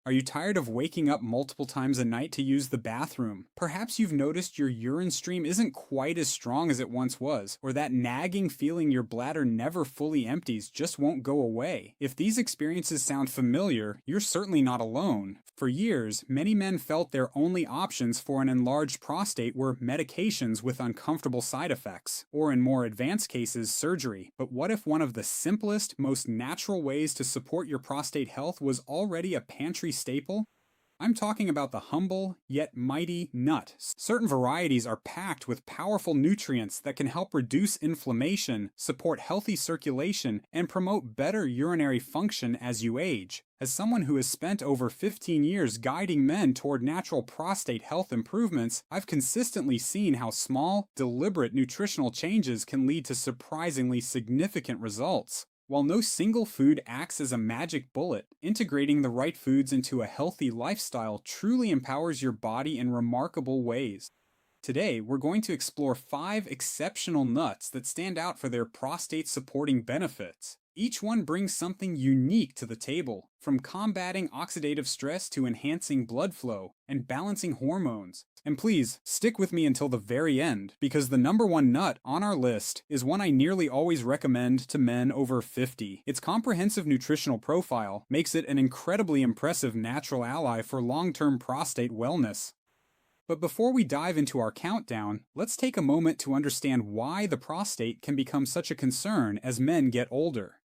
Are you tired of waking up multiple times a night to use the bathroom? Perhaps you've noticed your urine stream isn't quite as strong as it once was, or that nagging feeling your bladder never fully empties just won't go away. If these experiences sound familiar, you're certainly not alone. For years, many men felt their only options for an enlarged prostate were medications with uncomfortable side effects, or in more advanced cases, surgery. But what if one of the simplest, most natural ways to support your prostate health was already a pantry staple? I'm talking about the humble, yet mighty nut. Certain varieties are packed with powerful nutrients that can help reduce inflammation, support healthy circulation, and promote better urinary function as you age. As someone who has spent over 15 years guiding men toward natural prostate health improvements, I've consistently seen how small, deliberate nutritional changes can lead to surprisingly significant results. While no single food acts as a magic bullet, integrating the right foods into a healthy lifestyle truly empowers your body in remarkable ways. Today, we're going to explore 5 exceptional nuts that stand out for their prostate-supporting benefits. Each one brings something unique to the table, from combating oxidative stress to enhancing blood flow and balancing hormones. And please, stick with me until the very end, because the number one nut on our list is one I nearly always recommend to men over 50. Its comprehensive nutritional profile makes it an incredibly impressive natural ally for long-term prostate wellness. But before we dive into our countdown, let's take a moment to understand why the prostate can become such a concern as men get older.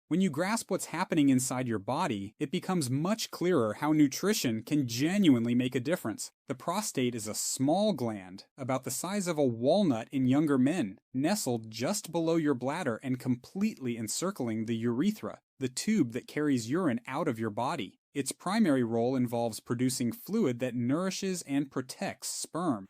When you grasp what's happening inside your body, it becomes much clearer how nutrition can genuinely make a difference. The prostate is a small gland, about the size of a walnut in younger men, nestled just below your bladder and completely encircling the urethra, the tube that carries urine out of your body. Its primary role involves producing fluid that nourishes and protects sperm.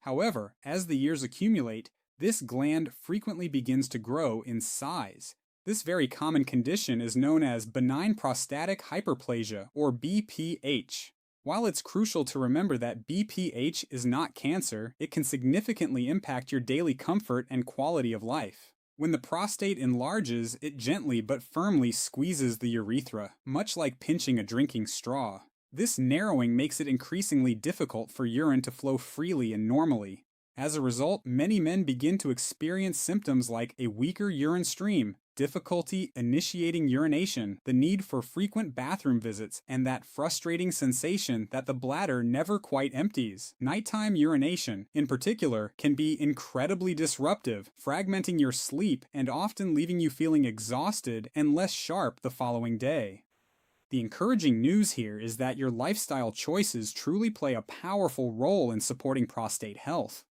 However, as the years accumulate, this gland frequently begins to grow in size. This very common condition is known as benign prostatic hyperplasia, or BPH. While it's crucial to remember that BPH is not cancer, it can significantly impact your daily comfort and quality of life. When the prostate enlarges, it gently but firmly squeezes the urethra, much like pinching a drinking straw. This narrowing makes it increasingly difficult for urine to flow freely and normally. As a result, many men begin to experience symptoms like a weaker urine stream, difficulty initiating urination, the need for frequent bathroom visits, and that frustrating sensation that the bladder never quite empties. Nighttime urination, in particular, can be incredibly disruptive, fragmenting your sleep and often leaving you feeling exhausted and less sharp the following day. The encouraging news here is that your lifestyle choices truly play a powerful role in supporting prostate health.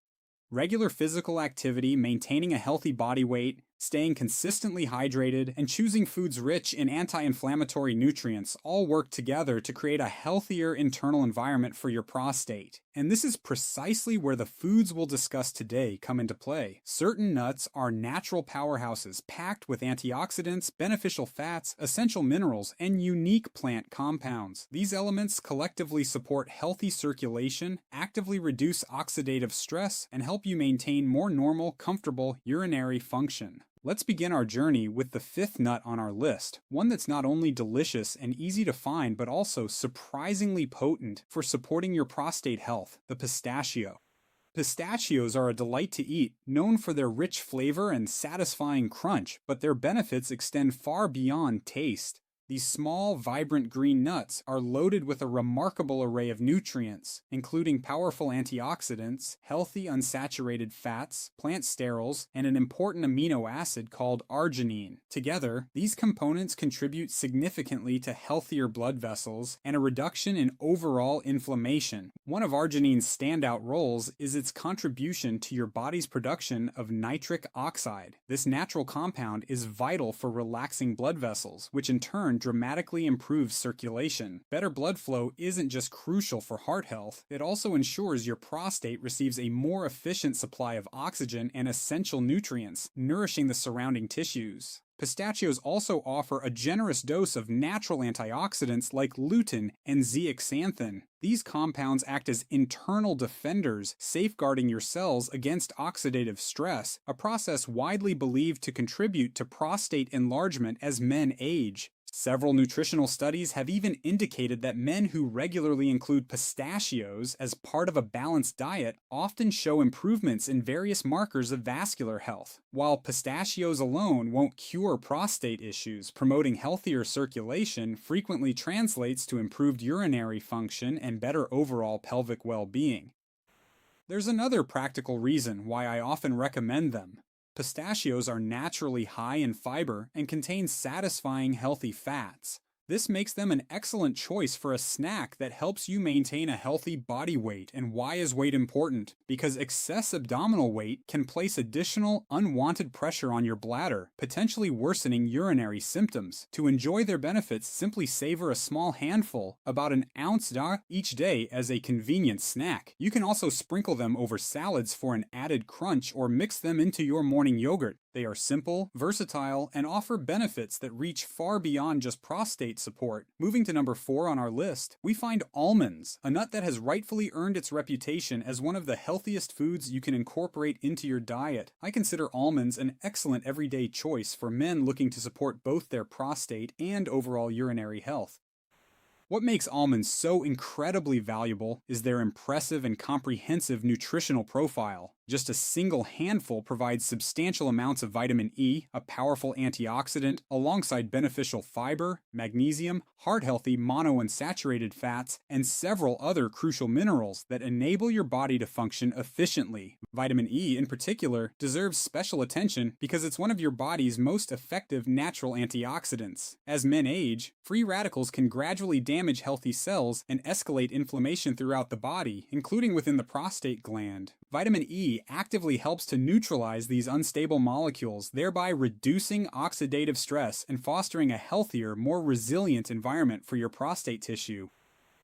Regular physical activity, maintaining a healthy body weight, staying consistently hydrated, and choosing foods rich in anti-inflammatory nutrients all work together to create a healthier internal environment for your prostate. And this is precisely where the foods we'll discuss today come into play. Certain nuts are natural powerhouses packed with antioxidants, beneficial fats, essential minerals, and unique plant compounds. These elements collectively support healthy circulation, actively reduce oxidative stress, and help you maintain more normal, comfortable urinary function. Let's begin our journey with the 5th nut on our list, one that's not only delicious and easy to find but also surprisingly potent for supporting your prostate health, the pistachio. Pistachios are a delight to eat, known for their rich flavor and satisfying crunch, but their benefits extend far beyond taste. These small, vibrant green nuts are loaded with a remarkable array of nutrients, including powerful antioxidants, healthy unsaturated fats, plant sterols, and an important amino acid called arginine. Together, these components contribute significantly to healthier blood vessels and a reduction in overall inflammation. One of arginine's standout roles is its contribution to your body's production of nitric oxide. This natural compound is vital for relaxing blood vessels, which in turn dramatically improves circulation. Better blood flow isn't just crucial for heart health, it also ensures your prostate receives a more efficient supply of oxygen and essential nutrients, nourishing the surrounding tissues. Pistachios also offer a generous dose of natural antioxidants like lutein and zeaxanthin. These compounds act as internal defenders, safeguarding your cells against oxidative stress, a process widely believed to contribute to prostate enlargement as men age. Several nutritional studies have even indicated that men who regularly include pistachios as part of a balanced diet often show improvements in various markers of vascular health. While pistachios alone won't cure prostate issues, promoting healthier circulation frequently translates to improved urinary function and better overall pelvic well-being. There's another practical reason why I often recommend them. Pistachios are naturally high in fiber and contain satisfying, healthy fats. This makes them an excellent choice for a snack that helps you maintain a healthy body weight. And why is weight important? Because excess abdominal weight can place additional unwanted pressure on your bladder, potentially worsening urinary symptoms. To enjoy their benefits, simply savor a small handful, about an ounce each day, as a convenient snack. You can also sprinkle them over salads for an added crunch or mix them into your morning yogurt. They are simple, versatile, and offer benefits that reach far beyond just prostate support. Moving to number 4 on our list, we find almonds, a nut that has rightfully earned its reputation as one of the healthiest foods you can incorporate into your diet. I consider almonds an excellent everyday choice for men looking to support both their prostate and overall urinary health. What makes almonds so incredibly valuable is their impressive and comprehensive nutritional profile. Just a single handful provides substantial amounts of vitamin E, a powerful antioxidant, alongside beneficial fiber, magnesium, heart-healthy monounsaturated fats, and several other crucial minerals that enable your body to function efficiently. Vitamin E, in particular, deserves special attention because it's one of your body's most effective natural antioxidants. As men age, free radicals can gradually damage healthy cells and escalate inflammation throughout the body, including within the prostate gland. Vitamin E actively helps to neutralize these unstable molecules, thereby reducing oxidative stress and fostering a healthier, more resilient environment for your prostate tissue.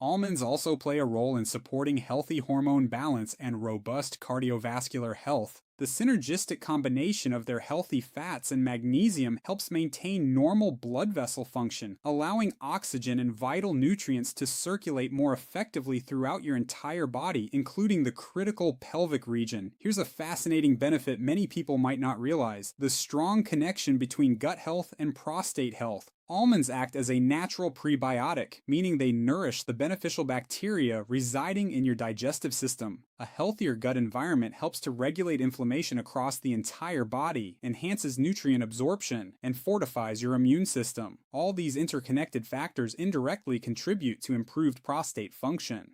Almonds also play a role in supporting healthy hormone balance and robust cardiovascular health. The synergistic combination of their healthy fats and magnesium helps maintain normal blood vessel function, allowing oxygen and vital nutrients to circulate more effectively throughout your entire body, including the critical pelvic region. Here's a fascinating benefit many people might not realize: the strong connection between gut health and prostate health. Almonds act as a natural prebiotic, meaning they nourish the beneficial bacteria residing in your digestive system. A healthier gut environment helps to regulate inflammation across the entire body, enhances nutrient absorption, and fortifies your immune system. All these interconnected factors indirectly contribute to improved prostate function.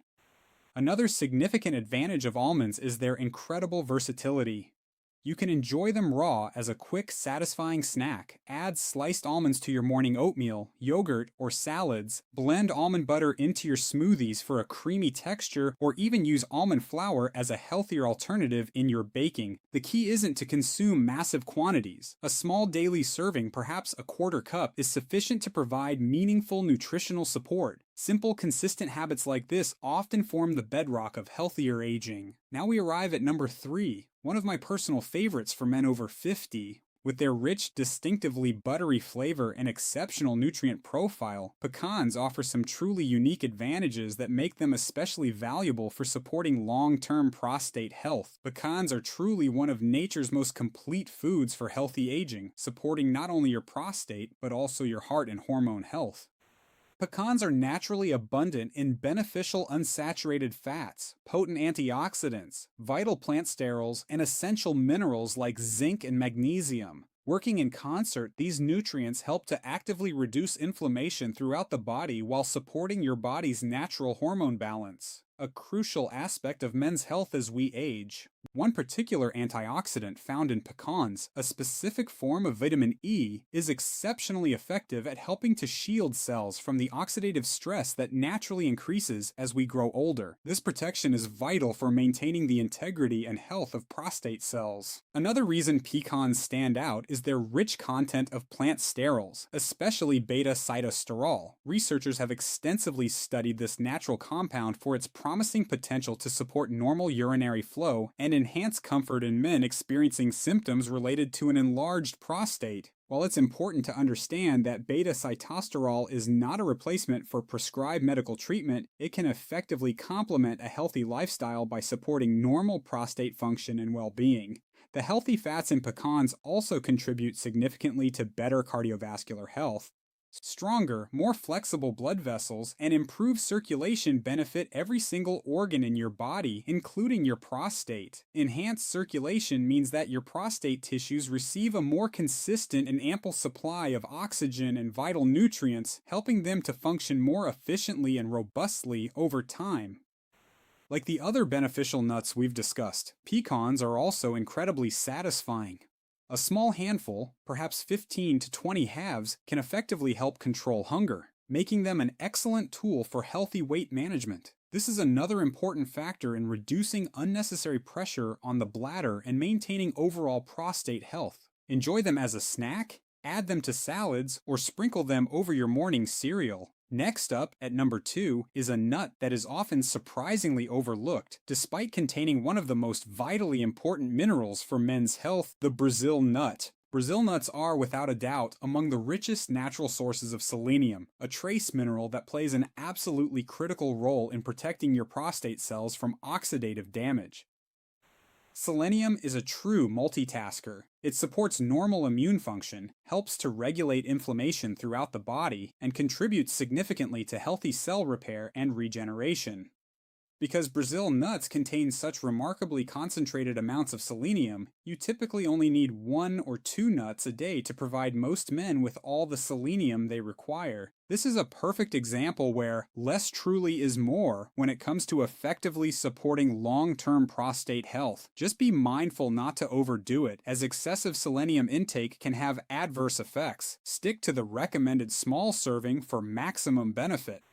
Another significant advantage of almonds is their incredible versatility. You can enjoy them raw as a quick, satisfying snack. Add sliced almonds to your morning oatmeal, yogurt, or salads. Blend almond butter into your smoothies for a creamy texture, or even use almond flour as a healthier alternative in your baking. The key isn't to consume massive quantities. A small daily serving, perhaps a quarter cup, is sufficient to provide meaningful nutritional support. Simple, consistent habits like this often form the bedrock of healthier aging. Now we arrive at number 3, one of my personal favorites for men over 50. With their rich, distinctively buttery flavor and exceptional nutrient profile, pecans offer some truly unique advantages that make them especially valuable for supporting long-term prostate health. Pecans are truly one of nature's most complete foods for healthy aging, supporting not only your prostate, but also your heart and hormone health. Pecans are naturally abundant in beneficial unsaturated fats, potent antioxidants, vital plant sterols, and essential minerals like zinc and magnesium. Working in concert, these nutrients help to actively reduce inflammation throughout the body while supporting your body's natural hormone balance, a crucial aspect of men's health as we age. One particular antioxidant found in pecans, a specific form of vitamin E, is exceptionally effective at helping to shield cells from the oxidative stress that naturally increases as we grow older. This protection is vital for maintaining the integrity and health of prostate cells. Another reason pecans stand out is their rich content of plant sterols, especially Beta-Sitosterol. Researchers have extensively studied this natural compound for its promising potential to support normal urinary flow and enhance comfort in men experiencing symptoms related to an enlarged prostate. While it's important to understand that beta-sitosterol is not a replacement for prescribed medical treatment, it can effectively complement a healthy lifestyle by supporting normal prostate function and well-being. The healthy fats in pecans also contribute significantly to better cardiovascular health. Stronger, more flexible blood vessels and improved circulation benefit every single organ in your body, including your prostate. Enhanced circulation means that your prostate tissues receive a more consistent and ample supply of oxygen and vital nutrients, helping them to function more efficiently and robustly over time. Like the other beneficial nuts we've discussed, pecans are also incredibly satisfying. A small handful, perhaps 15 to 20 halves, can effectively help control hunger, making them an excellent tool for healthy weight management. This is another important factor in reducing unnecessary pressure on the bladder and maintaining overall prostate health. Enjoy them as a snack, add them to salads, or sprinkle them over your morning cereal. Next up, at number 2, is a nut that is often surprisingly overlooked, despite containing one of the most vitally important minerals for men's health, the Brazil nut. Brazil nuts are, without a doubt, among the richest natural sources of selenium, a trace mineral that plays an absolutely critical role in protecting your prostate cells from oxidative damage. Selenium is a true multitasker. It supports normal immune function, helps to regulate inflammation throughout the body, and contributes significantly to healthy cell repair and regeneration. Because Brazil nuts contain such remarkably concentrated amounts of selenium, you typically only need 1 or 2 nuts a day to provide most men with all the selenium they require. This is a perfect example where less truly is more when it comes to effectively supporting long-term prostate health. Just be mindful not to overdo it, as excessive selenium intake can have adverse effects. Stick to the recommended small serving for maximum benefit.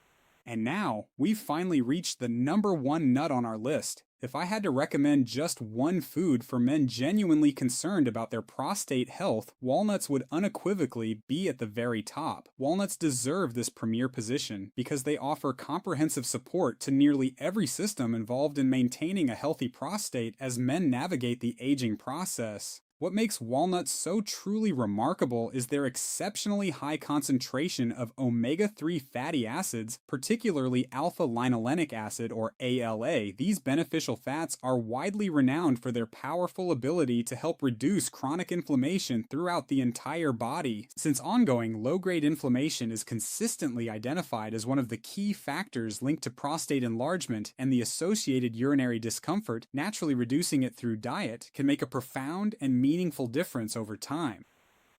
And now, we've finally reached the number 1 nut on our list. If I had to recommend just one food for men genuinely concerned about their prostate health, walnuts would unequivocally be at the very top. Walnuts deserve this premier position because they offer comprehensive support to nearly every system involved in maintaining a healthy prostate as men navigate the aging process. What makes walnuts so truly remarkable is their exceptionally high concentration of omega-3 fatty acids, particularly alpha-linolenic acid or ALA. These beneficial fats are widely renowned for their powerful ability to help reduce chronic inflammation throughout the entire body. Since ongoing low-grade inflammation is consistently identified as one of the key factors linked to prostate enlargement and the associated urinary discomfort, naturally reducing it through diet can make a profound and meaningful difference over time.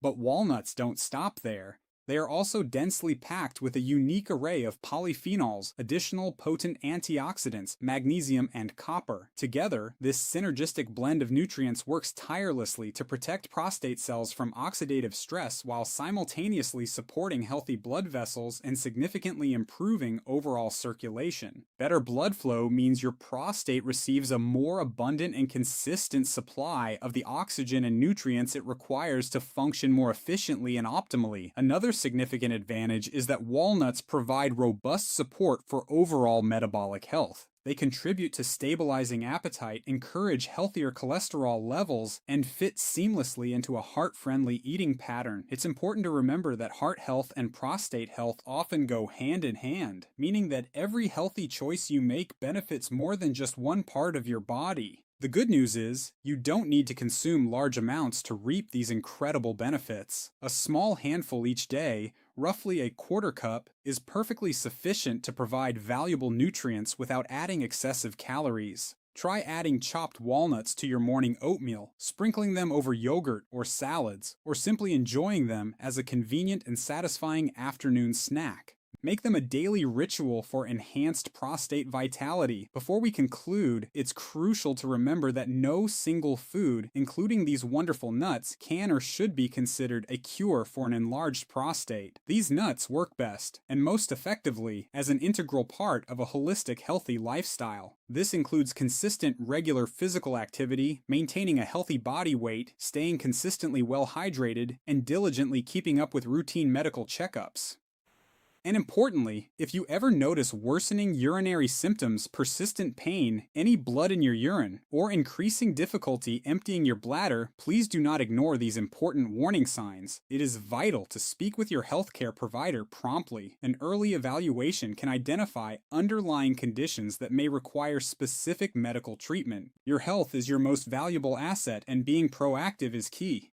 But walnuts don't stop there. They are also densely packed with a unique array of polyphenols, additional potent antioxidants, magnesium, and copper. Together, this synergistic blend of nutrients works tirelessly to protect prostate cells from oxidative stress while simultaneously supporting healthy blood vessels and significantly improving overall circulation. Better blood flow means your prostate receives a more abundant and consistent supply of the oxygen and nutrients it requires to function more efficiently and optimally. Another significant advantage is that walnuts provide robust support for overall metabolic health. They contribute to stabilizing appetite, encourage healthier cholesterol levels, and fit seamlessly into a heart-friendly eating pattern. It's important to remember that heart health and prostate health often go hand in hand, meaning that every healthy choice you make benefits more than just one part of your body. The good news is, you don't need to consume large amounts to reap these incredible benefits. A small handful each day, roughly a quarter cup, is perfectly sufficient to provide valuable nutrients without adding excessive calories. Try adding chopped walnuts to your morning oatmeal, sprinkling them over yogurt or salads, or simply enjoying them as a convenient and satisfying afternoon snack. Make them a daily ritual for enhanced prostate vitality. Before we conclude, it's crucial to remember that no single food, including these wonderful nuts, can or should be considered a cure for an enlarged prostate. These nuts work best, and most effectively, as an integral part of a holistic, healthy lifestyle. This includes consistent, regular physical activity, maintaining a healthy body weight, staying consistently well hydrated, and diligently keeping up with routine medical checkups. And importantly, if you ever notice worsening urinary symptoms, persistent pain, any blood in your urine, or increasing difficulty emptying your bladder, please do not ignore these important warning signs. It is vital to speak with your healthcare provider promptly. An early evaluation can identify underlying conditions that may require specific medical treatment. Your health is your most valuable asset, and being proactive is key.